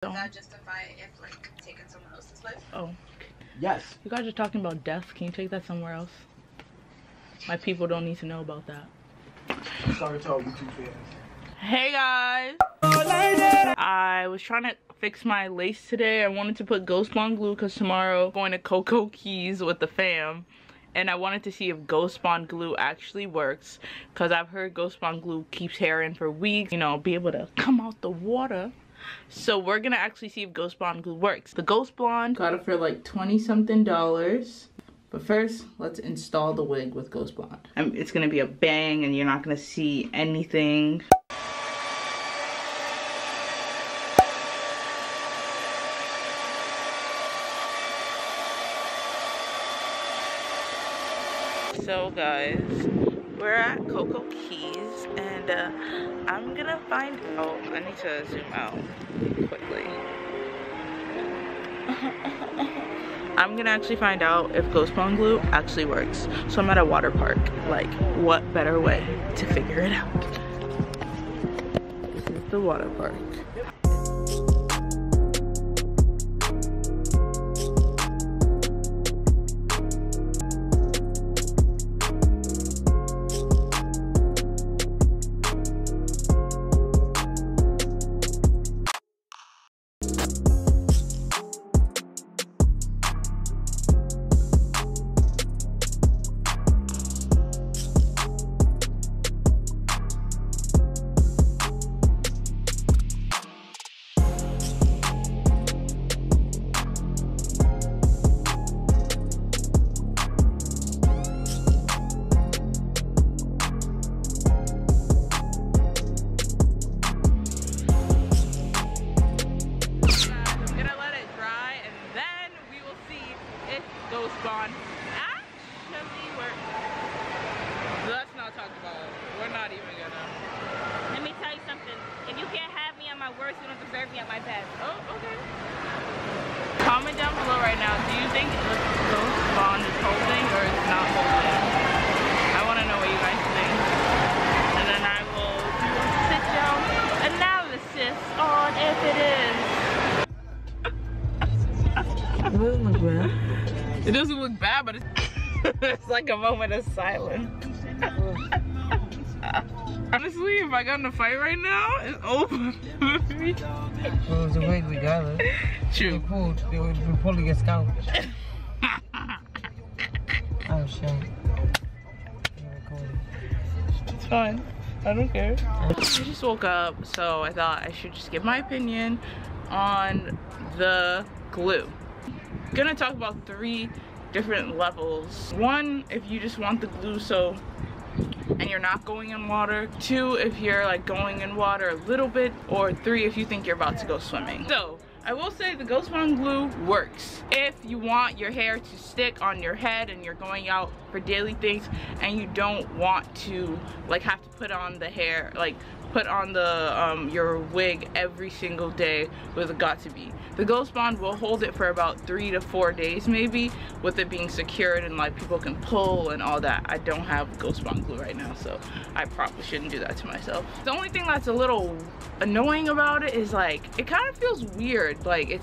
Does that justify if like taking someone else's life? Oh. Yes. You guys are talking about death. Can you take that somewhere else? My people don't need to know about that. Sorry to all YouTube fans. Hey guys! I was trying to fix my lace today. I wanted to put Ghost Bond glue because tomorrow I'm going to Coco Keys with the fam. And I wanted to see if Ghost Bond glue actually works. Because I've heard Ghost Bond glue keeps hair in for weeks. You know, be able to come out the water. So we're gonna actually see if Ghost Bond glue works. The Ghost Bond got it for like $20-something. But first, let's install the wig with Ghost Bond. It's gonna be a bang and you're not gonna see anything. So guys, we're at Coco Keys and I'm gonna find out. I need to zoom out quickly. I'm gonna actually find out if Ghost Bond glue actually works. So I'm at a water park. Like, what better way to figure it out? This is the water park. Ghost Bond actually works. Let's not talk about it. We're not even gonna. Let me tell you something. If you can't have me at my worst, you don't deserve me at my best. Oh, okay. Comment down below right now. Do you think Ghost Bond is holding or is not holding? I want to know what you guys think. And then I will do a sit-down analysis on if it is. It doesn't look bad. It doesn't look bad, but it's like a moment of silence. Honestly, if I got in a fight right now, it's over. Well, it was a wig regardless. True. It would probably get scalped. Oh shit. It's fine. I don't care. I just woke up, so I thought I should just give my opinion on the glue. I'm gonna talk about 3 different levels. 1, if you just want the glue and you're not going in water. 2, if you're like going in water a little bit. Or 3, if you think you're about to go swimming. So I will say the Ghost Bond glue works if you want your hair to stick on your head and you're going out for daily things and you don't want to like have to put on the hair, like put on the your wig every single day with a got-to-be. The Ghost Bond will hold it for about 3 to 4 days maybe, with it being secured and like people can pull and all that. I don't have Ghost Bond glue right now, so I probably shouldn't do that to myself. The only thing that's a little annoying about it is like it kind of feels weird. Like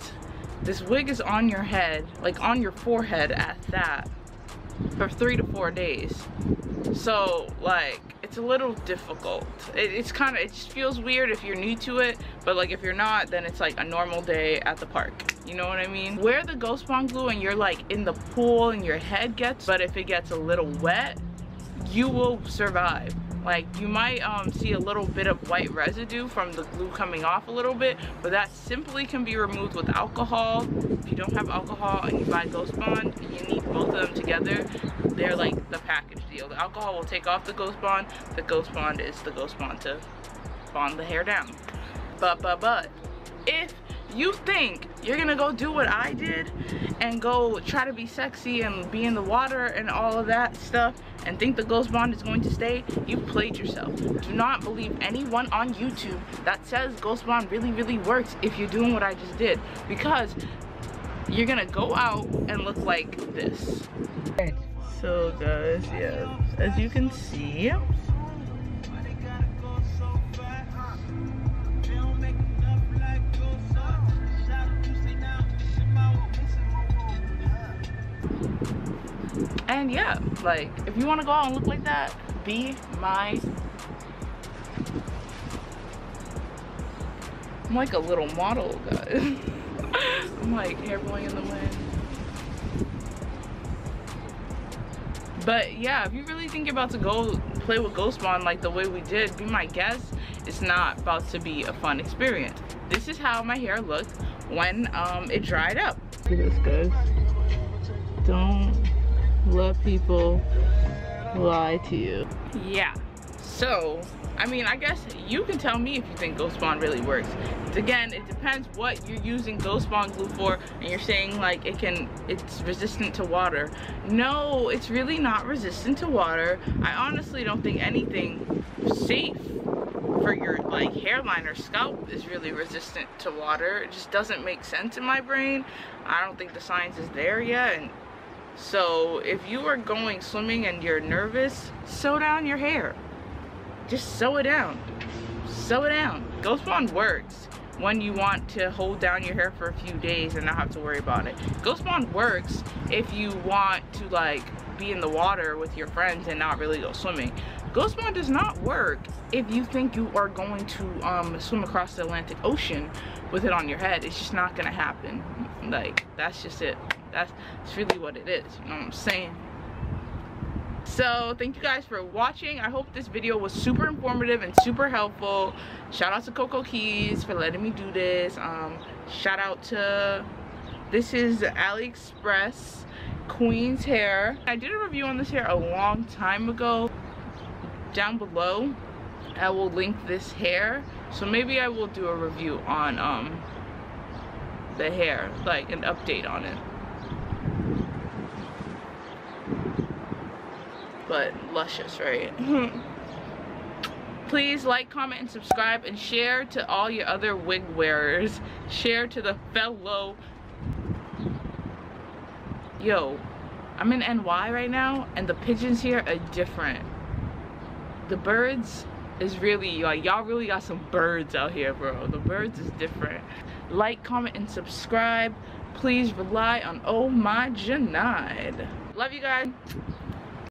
this wig is on your head, like on your forehead at that, for 3 to 4 days. So like it's a little difficult. It just feels weird if you're new to it, but like if you're not, then it's like a normal day at the park. You know what I mean? Wear the Ghost Bond glue and you're like in the pool and your head gets, but if it gets a little wet, you will survive. Like you might see a little bit of white residue from the glue coming off a little bit, but that simply can be removed with alcohol. If you don't have alcohol and you buy Ghost Bond, you need both of them together. They're like the package deal. The alcohol will take off the Ghost Bond. The Ghost Bond is the Ghost Bond to bond the hair down. But if you think you're gonna go do what I did and go try to be sexy and be in the water and all of that stuff and think the Ghost Bond is going to stay, you've played yourself. Do not believe anyone on YouTube that says Ghost Bond really works if you're doing what I just did, because you're gonna go out and look like this. So guys, yeah, as you can see, And yeah, like, if you want to go out and look like that, be my... I'm like a little model, guys. I'm like hair blowing in the wind. But yeah, if you really think you're about to go play with Ghost Bond like the way we did, be my guest. It's not about to be a fun experience. This is how my hair looked when it dried up. Look at this, guys. Don't let people lie to you. Yeah, so I mean, I guess you can tell me if you think Ghost Bond really works. Again, it depends what you're using Ghost Bond glue for, and you're saying like it's resistant to water. No, it's really not resistant to water. I honestly don't think anything safe for your like hairline or scalp is really resistant to water. It just doesn't make sense in my brain. I don't think the science is there yet. And so if you are going swimming and you're nervous, sew down your hair. Just sew it down. Sew it down. Ghost Bond works when you want to hold down your hair for a few days and not have to worry about it. Ghost Bond works if you want to like be in the water with your friends and not really go swimming. Ghost Bond does not work if you think you are going to swim across the Atlantic Ocean with it on your head. It's just not gonna happen. Like, that's just it. That's really what it is, you know what I'm saying? So thank you guys for watching. I hope this video was super informative and super helpful. Shout out to Coco Keys for letting me do this. Shout out to, this is AliExpress Queen's hair. I did a review on this hair a long time ago. Down below I will link this hair, so maybe I will do a review on the hair, like an update on it. But luscious, right? Please like, comment, and subscribe, and share to all your other wig wearers. Share to the fellow. Yo, I'm in NY right now, and the pigeons here are different. The birds is really, like, y'all really got some birds out here, bro. The birds is different. Like, comment, and subscribe. Please rely on Oh My Janide. Love you guys.